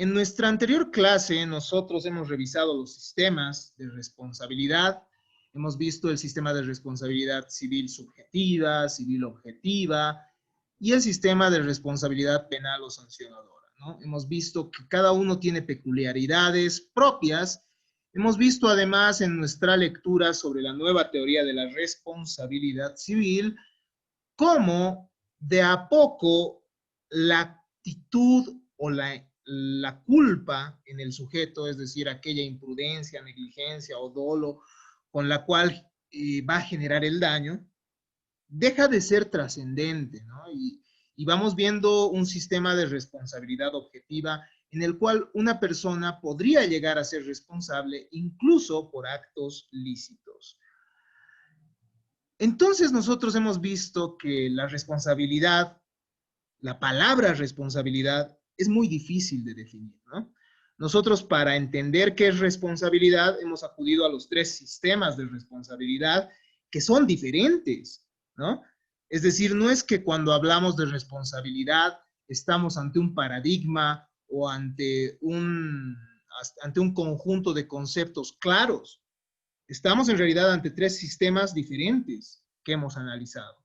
En nuestra anterior clase, nosotros hemos revisado los sistemas de responsabilidad. Hemos visto el sistema de responsabilidad civil subjetiva, civil objetiva y el sistema de responsabilidad penal o sancionadora, ¿no? Hemos visto que cada uno tiene peculiaridades propias. Hemos visto además en nuestra lectura sobre la nueva teoría de la responsabilidad civil cómo de a poco la actitud o la culpa en el sujeto, es decir, aquella imprudencia, negligencia o dolo con la cual va a generar el daño, deja de ser trascendente, ¿no? Y vamos viendo un sistema de responsabilidad objetiva en el cual una persona podría llegar a ser responsable incluso por actos lícitos. Entonces nosotros hemos visto que la responsabilidad, la palabra responsabilidad, es muy difícil de definir, ¿no? Nosotros para entender qué es responsabilidad hemos acudido a los tres sistemas de responsabilidad que son diferentes, ¿no? Es decir, no es que cuando hablamos de responsabilidad estamos ante un paradigma o ante un conjunto de conceptos claros. Estamos en realidad ante tres sistemas diferentes que hemos analizado.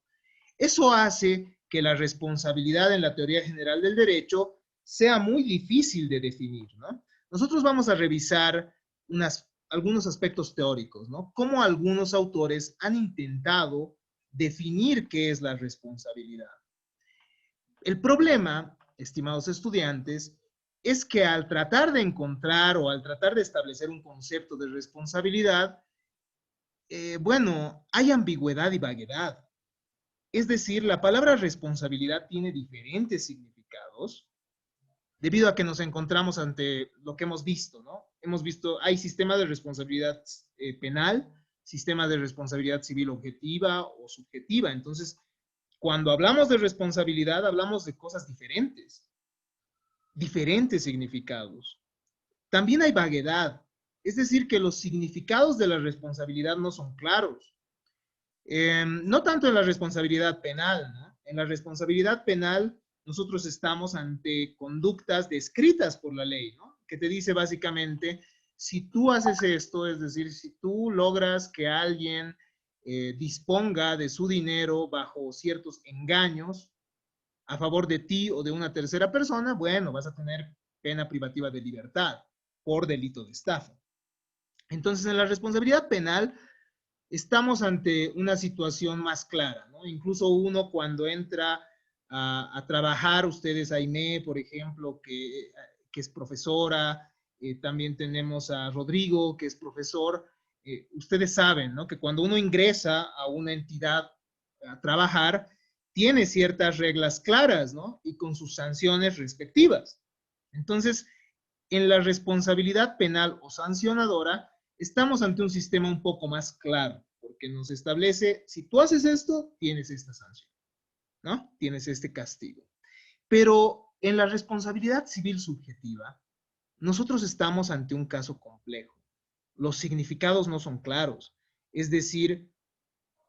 Eso hace que la responsabilidad en la teoría general del derecho sea muy difícil de definir, ¿no? Nosotros vamos a revisar algunos aspectos teóricos, ¿no? Cómo algunos autores han intentado definir qué es la responsabilidad. El problema, estimados estudiantes, es que al tratar de encontrar o al tratar de establecer un concepto de responsabilidad, bueno, hay ambigüedad y vaguedad. Es decir, la palabra responsabilidad tiene diferentes significados debido a que nos encontramos ante lo que hemos visto, ¿no? Hemos visto, hay sistema de responsabilidad penal, sistema de responsabilidad civil objetiva o subjetiva. Entonces, cuando hablamos de responsabilidad, hablamos de cosas diferentes, diferentes significados. También hay vaguedad, es decir, que los significados de la responsabilidad no son claros. No tanto en la responsabilidad penal, ¿no? En la responsabilidad penal nosotros estamos ante conductas descritas por la ley, ¿no? Que te dice básicamente, si tú haces esto, es decir, si tú logras que alguien disponga de su dinero bajo ciertos engaños a favor de ti o de una tercera persona, bueno, vas a tener pena privativa de libertad por delito de estafa. Entonces, en la responsabilidad penal estamos ante una situación más clara, ¿no? Incluso uno cuando entra a trabajar, ustedes, Aimé, por ejemplo, que es profesora, también tenemos a Rodrigo, que es profesor, ustedes saben, ¿no? Que cuando uno ingresa a una entidad a trabajar, tiene ciertas reglas claras, ¿no? Y con sus sanciones respectivas. Entonces, en la responsabilidad penal o sancionadora, estamos ante un sistema un poco más claro, porque nos establece, si tú haces esto, tienes esta sanción, ¿no? Tienes este castigo. Pero en la responsabilidad civil subjetiva, nosotros estamos ante un caso complejo. Los significados no son claros. Es decir,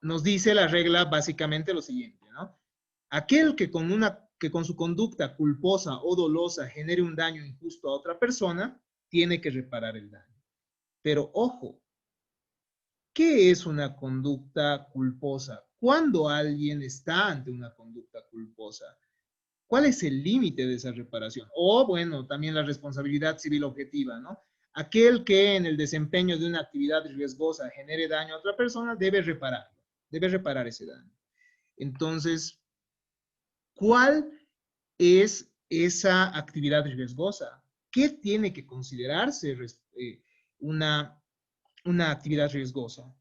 nos dice la regla básicamente lo siguiente, ¿no? Aquel que con su conducta culposa o dolosa genere un daño injusto a otra persona, tiene que reparar el daño. Pero ojo, ¿qué es una conducta culposa? ¿Cuándo alguien está ante una conducta culposa? ¿Cuál es el límite de esa reparación? O, bueno, también la responsabilidad civil objetiva, ¿no? Aquel que en el desempeño de una actividad riesgosa genere daño a otra persona debe repararlo, debe reparar ese daño. Entonces, ¿cuál es esa actividad riesgosa? ¿Qué tiene que considerarse una, una actividad riesgosa?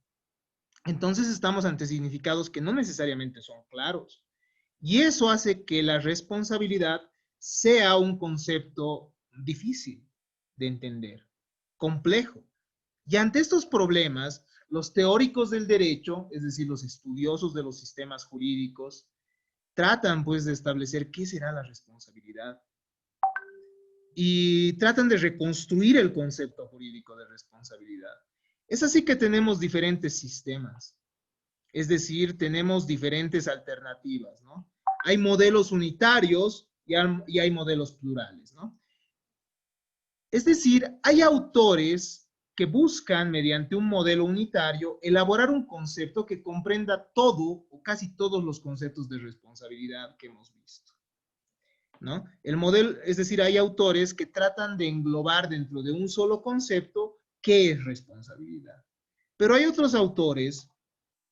Entonces estamos ante significados que no necesariamente son claros. Y eso hace que la responsabilidad sea un concepto difícil de entender, complejo. Y ante estos problemas, los teóricos del derecho, es decir, los estudiosos de los sistemas jurídicos, tratan pues de establecer qué será la responsabilidad y tratan de reconstruir el concepto jurídico de responsabilidad. Es así que tenemos diferentes sistemas, es decir, tenemos diferentes alternativas, ¿no? Hay modelos unitarios y hay modelos plurales, ¿no? Es decir, hay autores que buscan, mediante un modelo unitario, elaborar un concepto que comprenda todo o casi todos los conceptos de responsabilidad que hemos visto, ¿no? El modelo, es decir, hay autores que tratan de englobar dentro de un solo concepto qué es responsabilidad. Pero hay otros autores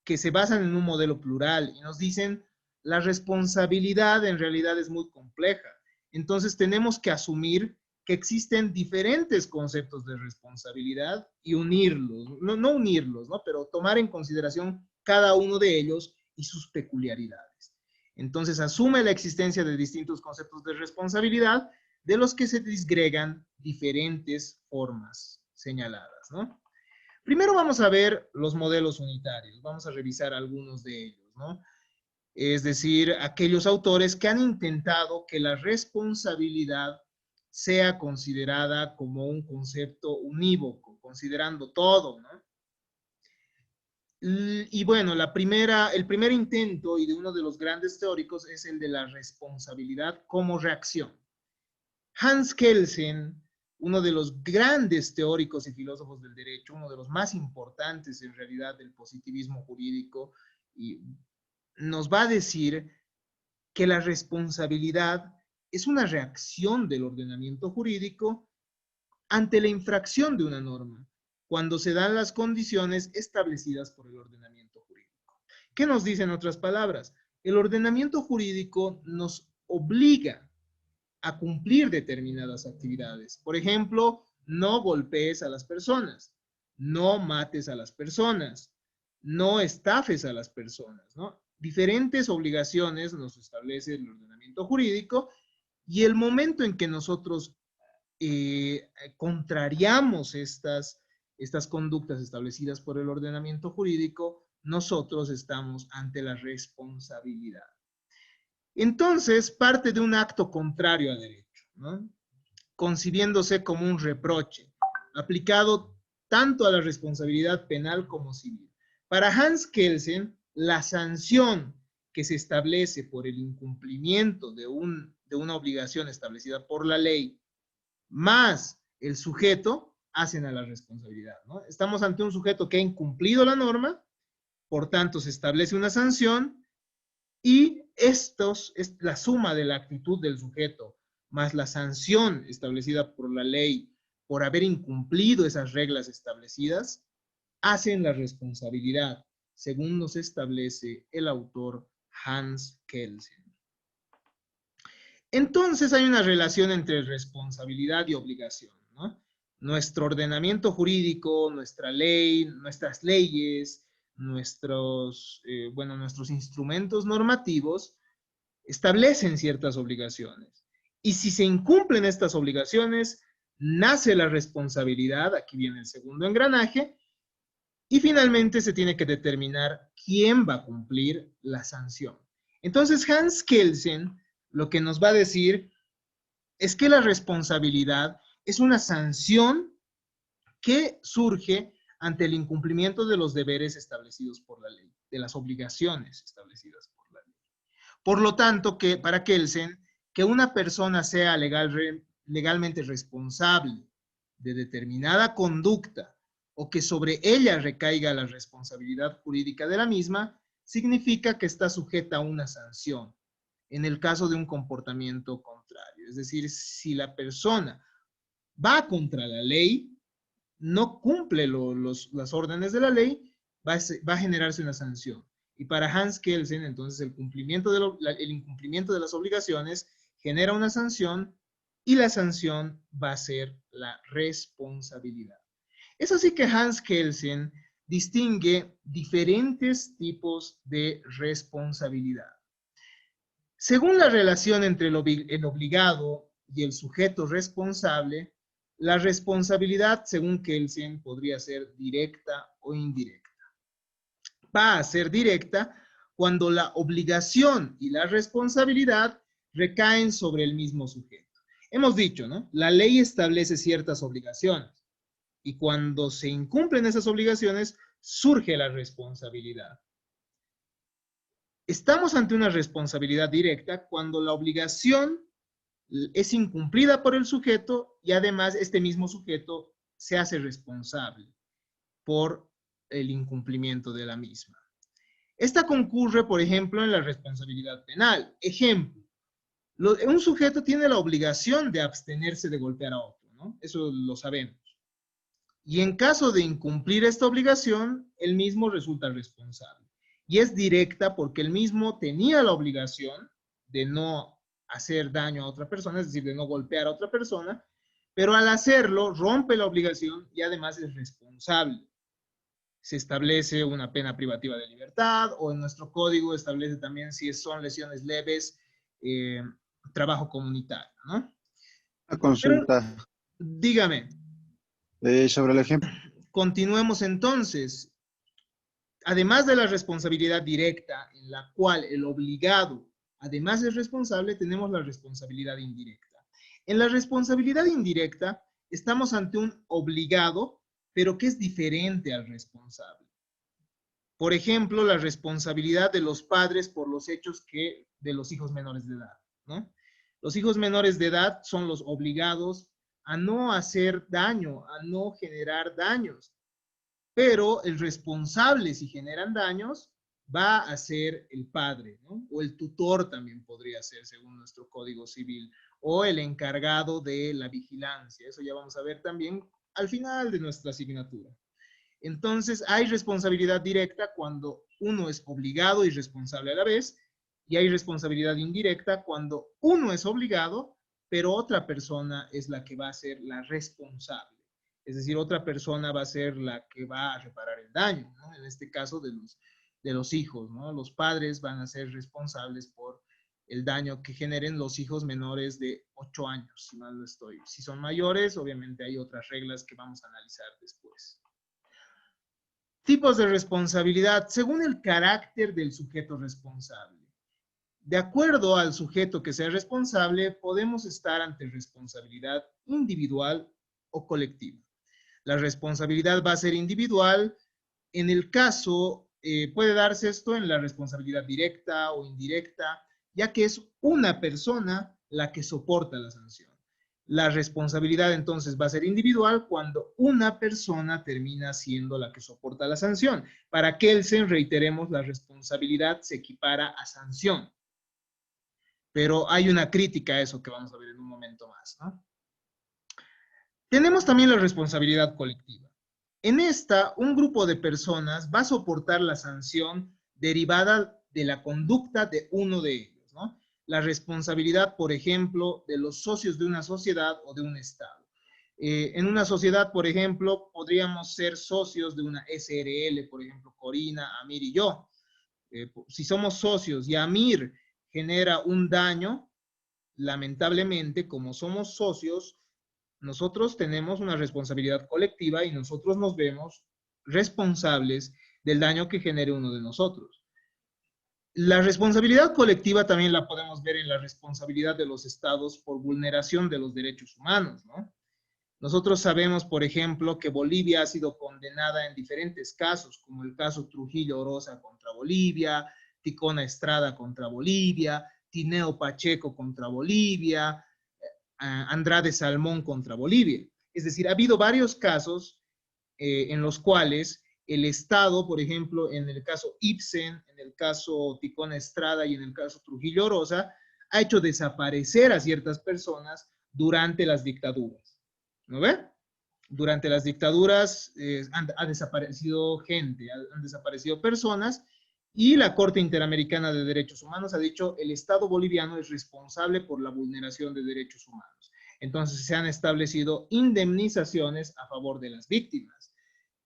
que se basan en un modelo plural y nos dicen la responsabilidad en realidad es muy compleja. Entonces tenemos que asumir que existen diferentes conceptos de responsabilidad y unirlos, no unirlos, ¿no? Pero tomar en consideración cada uno de ellos y sus peculiaridades. Entonces asume la existencia de distintos conceptos de responsabilidad de los que se disgregan diferentes formas señaladas, ¿no? Primero vamos a ver los modelos unitarios, vamos a revisar algunos de ellos, ¿no? Es decir, aquellos autores que han intentado que la responsabilidad sea considerada como un concepto unívoco, considerando todo, ¿no? Y bueno, el primer intento y de uno de los grandes teóricos es el de la responsabilidad como reacción. Hans Kelsen, uno de los grandes teóricos y filósofos del derecho, uno de los más importantes en realidad del positivismo jurídico, y nos va a decir que la responsabilidad es una reacción del ordenamiento jurídico ante la infracción de una norma, cuando se dan las condiciones establecidas por el ordenamiento jurídico. ¿Qué nos dice en otras palabras? El ordenamiento jurídico nos obliga a cumplir determinadas actividades. Por ejemplo, no golpees a las personas, no mates a las personas, no estafes a las personas, ¿no? Diferentes obligaciones nos establece el ordenamiento jurídico y el momento en que nosotros contrariamos estas conductas establecidas por el ordenamiento jurídico, nosotros estamos ante la responsabilidad. Entonces, parte de un acto contrario a derecho, ¿no? Concibiéndose como un reproche, aplicado tanto a la responsabilidad penal como civil. Para Hans Kelsen, la sanción que se establece por el incumplimiento de una obligación establecida por la ley, más el sujeto, hacen a la responsabilidad, ¿no? Estamos ante un sujeto que ha incumplido la norma, por tanto se establece una sanción, y estos es la suma de la actitud del sujeto más la sanción establecida por la ley por haber incumplido esas reglas establecidas, hacen la responsabilidad, según nos establece el autor Hans Kelsen. Entonces hay una relación entre responsabilidad y obligación, ¿no? Nuestro ordenamiento jurídico, nuestra ley, nuestras leyes, nuestros instrumentos normativos establecen ciertas obligaciones. Y si se incumplen estas obligaciones, nace la responsabilidad, aquí viene el segundo engranaje, y finalmente se tiene que determinar quién va a cumplir la sanción. Entonces Hans Kelsen lo que nos va a decir es que la responsabilidad es una sanción que surge ante el incumplimiento de los deberes establecidos por la ley, de las obligaciones establecidas por la ley. Por lo tanto, que para Kelsen, que una persona sea legalmente responsable de determinada conducta o que sobre ella recaiga la responsabilidad jurídica de la misma, significa que está sujeta a una sanción en el caso de un comportamiento contrario. Es decir, si la persona va contra la ley, no cumple las órdenes de la ley, va a generarse una sanción. Y para Hans Kelsen, entonces, el incumplimiento de las obligaciones genera una sanción y la sanción va a ser la responsabilidad. Es así que Hans Kelsen distingue diferentes tipos de responsabilidad. Según la relación entre el obligado y el sujeto responsable, la responsabilidad, según Kelsen, podría ser directa o indirecta. Va a ser directa cuando la obligación y la responsabilidad recaen sobre el mismo sujeto. Hemos dicho, ¿no? La ley establece ciertas obligaciones y cuando se incumplen esas obligaciones, surge la responsabilidad. Estamos ante una responsabilidad directa cuando la obligación es incumplida por el sujeto y además este mismo sujeto se hace responsable por el incumplimiento de la misma. Esta concurre, por ejemplo, en la responsabilidad penal. Ejemplo, un sujeto tiene la obligación de abstenerse de golpear a otro, ¿no? Eso lo sabemos. Y en caso de incumplir esta obligación, él mismo resulta responsable. Y es directa porque él mismo tenía la obligación de no hacer daño a otra persona, es decir, de no golpear a otra persona, pero al hacerlo rompe la obligación y además es responsable. Se establece una pena privativa de libertad o en nuestro código establece también si son lesiones leves, trabajo comunitario, ¿no? Una Pero consulta dígame, sobre el ejemplo. continuemos entonces. Además de la responsabilidad directa en la cual el obligado además es responsable, tenemos la responsabilidad indirecta. En la responsabilidad indirecta estamos ante un obligado, pero que es diferente al responsable. Por ejemplo, la responsabilidad de los padres por los hechos de los hijos menores de edad, ¿no? Los hijos menores de edad son los obligados a no hacer daño, a no generar daños, pero el responsable si generan daños va a ser el padre, ¿no? O el tutor también podría ser según nuestro Código Civil, o el encargado de la vigilancia. Eso ya vamos a ver también al final de nuestra asignatura. Entonces, hay responsabilidad directa cuando uno es obligado y responsable a la vez, y hay responsabilidad indirecta cuando uno es obligado, pero otra persona es la que va a ser la responsable. Es decir, otra persona va a ser la que va a reparar el daño, ¿no? En este caso de los hijos, ¿no? Los padres van a ser responsables por el daño que generen los hijos menores de 8 años, si mal no estoy. Si son mayores, obviamente hay otras reglas que vamos a analizar después. Tipos de responsabilidad según el carácter del sujeto responsable. De acuerdo al sujeto que sea responsable, podemos estar ante responsabilidad individual o colectiva. La responsabilidad va a ser individual. En el caso, puede darse esto en la responsabilidad directa o indirecta, ya que es una persona la que soporta la sanción. La responsabilidad entonces va a ser individual cuando una persona termina siendo la que soporta la sanción. Para Kelsen, reiteremos, la responsabilidad se equipara a sanción. Pero hay una crítica a eso que vamos a ver en un momento más, ¿no? Tenemos también la responsabilidad colectiva. En esta, un grupo de personas va a soportar la sanción derivada de la conducta de uno de ellos, ¿no? La responsabilidad, por ejemplo, de los socios de una sociedad o de un Estado. En una sociedad, por ejemplo, podríamos ser socios de una SRL, por ejemplo, Corina, Amir y yo. Si somos socios y Amir genera un daño, lamentablemente, como somos socios, nosotros tenemos una responsabilidad colectiva y nosotros nos vemos responsables del daño que genere uno de nosotros. La responsabilidad colectiva también la podemos ver en la responsabilidad de los estados por vulneración de los derechos humanos, ¿no? Nosotros sabemos, por ejemplo, que Bolivia ha sido condenada en diferentes casos, como el caso Trujillo Orosa contra Bolivia, Ticona Estrada contra Bolivia, Tineo Pacheco contra Bolivia, Andrade Salmón contra Bolivia. Es decir, ha habido varios casos en los cuales el Estado, por ejemplo, en el caso Ibsen, en el caso Ticona Estrada y en el caso Trujillo Orosa, ha hecho desaparecer a ciertas personas durante las dictaduras. ¿No ve? Durante las dictaduras ha desaparecido gente, han desaparecido personas y la Corte Interamericana de Derechos Humanos ha dicho el Estado boliviano es responsable por la vulneración de derechos humanos. Entonces se han establecido indemnizaciones a favor de las víctimas,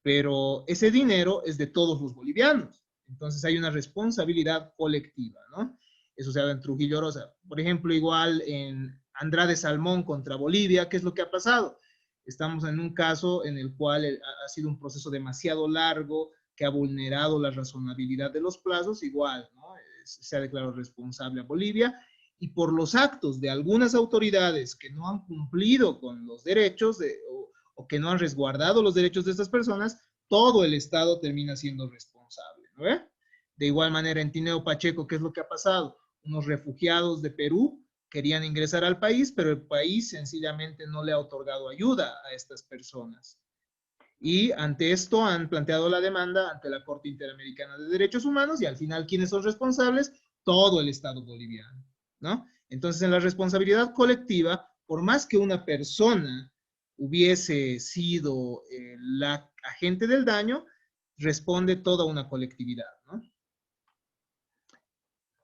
pero ese dinero es de todos los bolivianos. Entonces hay una responsabilidad colectiva, ¿no? Eso se ha dado en Trujillo Orosa. Por ejemplo, igual en Andrade Salmón contra Bolivia, ¿qué es lo que ha pasado? Estamos en un caso en el cual ha sido un proceso demasiado largo, que ha vulnerado la razonabilidad de los plazos, igual, ¿no? Se ha declarado responsable a Bolivia, y por los actos de algunas autoridades que no han cumplido con los derechos o que no han resguardado los derechos de estas personas, todo el Estado termina siendo responsable, ¿no? De igual manera, en Tineo Pacheco, ¿qué es lo que ha pasado? Unos refugiados de Perú querían ingresar al país, pero el país sencillamente no le ha otorgado ayuda a estas personas. Y ante esto han planteado la demanda ante la Corte Interamericana de Derechos Humanos y al final, ¿quiénes son responsables? Todo el Estado boliviano, ¿no? Entonces, en la responsabilidad colectiva, por más que una persona hubiese sido la agente del daño, responde toda una colectividad, ¿no?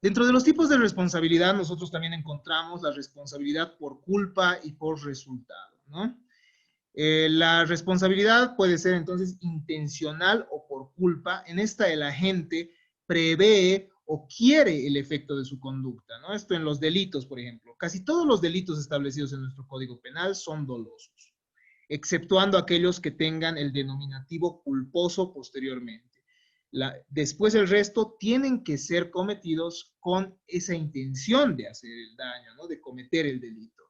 Dentro de los tipos de responsabilidad, nosotros también encontramos la responsabilidad por culpa y por resultado, ¿no? La responsabilidad puede ser entonces intencional o por culpa. En esta el agente prevé o quiere el efecto de su conducta, ¿no? Esto en los delitos, por ejemplo. Casi todos los delitos establecidos en nuestro Código Penal son dolosos, exceptuando aquellos que tengan el denominativo culposo posteriormente. Después el resto tienen que ser cometidos con esa intención de hacer el daño, ¿no? De cometer el delito.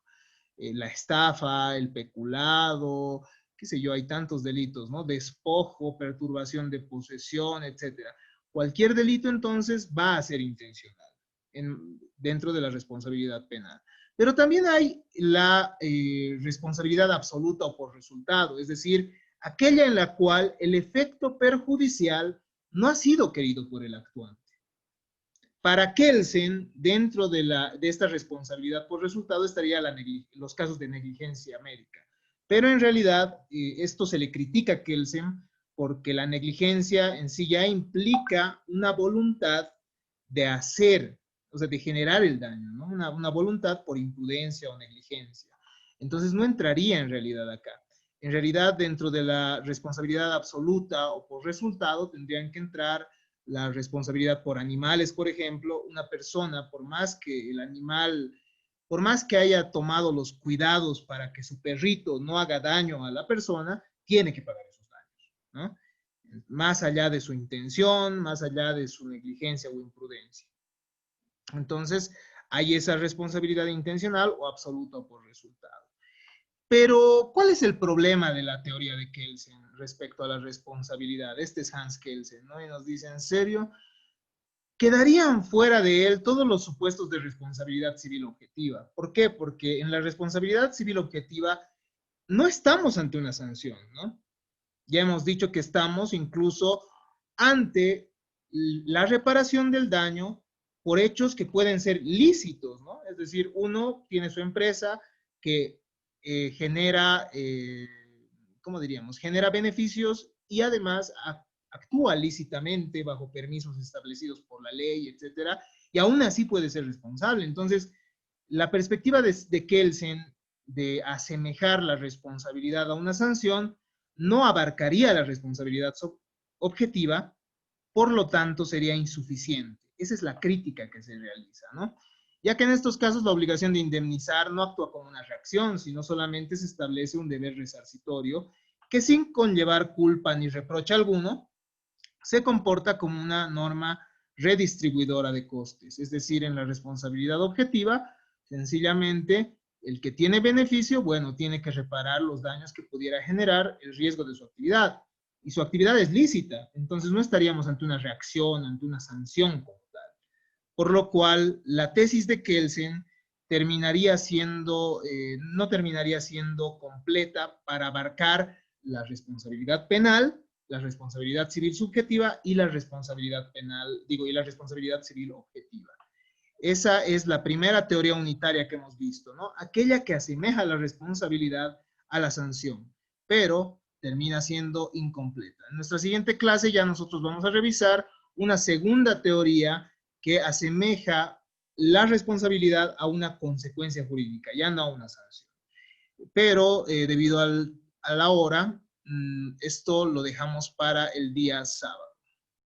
La estafa, el peculado, qué sé yo, hay tantos delitos, ¿no? Despojo, perturbación de posesión, etcétera. Cualquier delito entonces va a ser intencional dentro de la responsabilidad penal. Pero también hay la responsabilidad absoluta o por resultado, es decir, aquella en la cual el efecto perjudicial no ha sido querido por el actuante. Para Kelsen, dentro de esta responsabilidad por resultado estaría los casos de negligencia médica. Pero en realidad esto se le critica a Kelsen porque la negligencia en sí ya implica una voluntad de hacer, o sea, de generar el daño, ¿no? Una voluntad por imprudencia o negligencia. Entonces no entraría en realidad acá. En realidad, dentro de la responsabilidad absoluta o por resultado, tendrían que entrar la responsabilidad por animales, por ejemplo. Una persona, por más que el animal, por más que haya tomado los cuidados para que su perrito no haga daño a la persona, tiene que pagar esos daños, ¿no? Más allá de su intención, más allá de su negligencia o imprudencia. Entonces, hay esa responsabilidad intencional o absoluta o por resultado. Pero, ¿cuál es el problema de la teoría de Kelsen respecto a la responsabilidad? Este es Hans Kelsen, ¿no? Y nos dice, ¿en serio? Quedarían fuera de él todos los supuestos de responsabilidad civil objetiva. ¿Por qué? Porque en la responsabilidad civil objetiva no estamos ante una sanción, ¿no? Ya hemos dicho que estamos incluso ante la reparación del daño por hechos que pueden ser lícitos, ¿no? Es decir, uno tiene su empresa que genera, ¿cómo diríamos? Genera beneficios y además actúa lícitamente bajo permisos establecidos por la ley, etcétera, y aún así puede ser responsable. Entonces, la perspectiva de Kelsen de asemejar la responsabilidad a una sanción no abarcaría la responsabilidad objetiva, por lo tanto sería insuficiente. Esa es la crítica que se realiza, ¿no? Ya que en estos casos la obligación de indemnizar no actúa como una reacción, sino solamente se establece un deber resarcitorio que sin conllevar culpa ni reproche alguno, se comporta como una norma redistribuidora de costes. Es decir, en la responsabilidad objetiva, sencillamente el que tiene beneficio, bueno, tiene que reparar los daños que pudiera generar el riesgo de su actividad. Y su actividad es lícita, entonces no estaríamos ante una reacción, ante una sanción como tal. Por lo cual, la tesis de Kelsen terminaría siendo, no terminaría siendo completa para abarcar la responsabilidad penal, la responsabilidad civil subjetiva y la responsabilidad penal, digo, y la responsabilidad civil objetiva. Esa es la primera teoría unitaria que hemos visto, ¿no? Aquella que asemeja la responsabilidad a la sanción, pero termina siendo incompleta. En nuestra siguiente clase ya nosotros vamos a revisar una segunda teoría que asemeja la responsabilidad a una consecuencia jurídica, ya no a una sanción. Pero debido a la hora, esto lo dejamos para el día sábado.